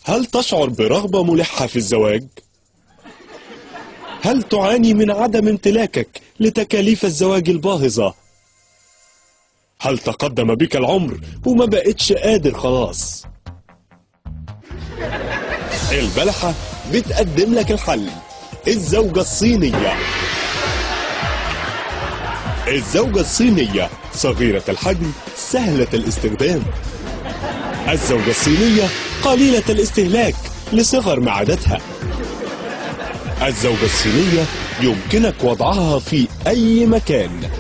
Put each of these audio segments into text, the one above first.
هل تشعر برغبة ملحة في الزواج؟ هل تعاني من عدم امتلاكك لتكاليف الزواج الباهظة؟ هل تقدم بك العمر وما بقتش قادر خلاص؟ البلحة بتقدم لك الحل. الزوجة الصينية. الزوجة الصينية صغيرة الحجم سهلة الاستخدام. الزوجة الصينية قليلة الاستهلاك لصغر معدتها. الزوجة الصينية يمكنك وضعها في أي مكان.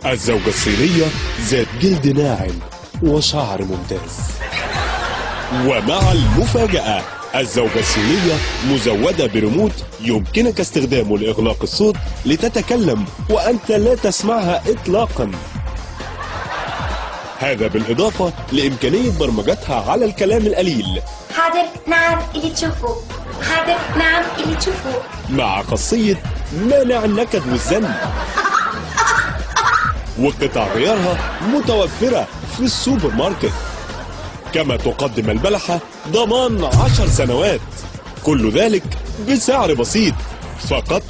الزوجة الصينية ذات جلد ناعم وشعر ممتاز. ومع المفاجأة، الزوجة الصينية مزودة بريموت يمكنك استخدامه لإغلاق الصوت لتتكلم وأنت لا تسمعها إطلاقا. هذا بالإضافة لإمكانية برمجتها على الكلام القليل. حاضر نعم اللي تشوفه. حاضر نعم اللي تشوفه. مع خاصية مانع النكد والزن. وقطع غيارها متوفرة في السوبر ماركت. كما تقدم البلحة ضمان 10 سنوات. كل ذلك بسعر بسيط، فقط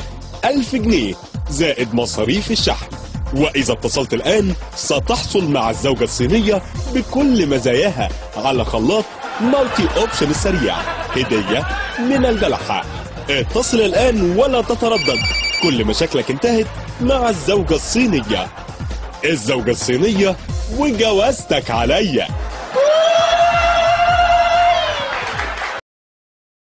1000 جنيه زائد مصاريف الشحن. وإذا اتصلت الآن ستحصل مع الزوجة الصينية بكل مزاياها على خلاط مالتي أوبشن السريع هدية من البلحة. اتصل الآن ولا تتردد، كل مشاكلك انتهت مع الزوجة الصينية. الزوجة الصينية وجوازتك عليا.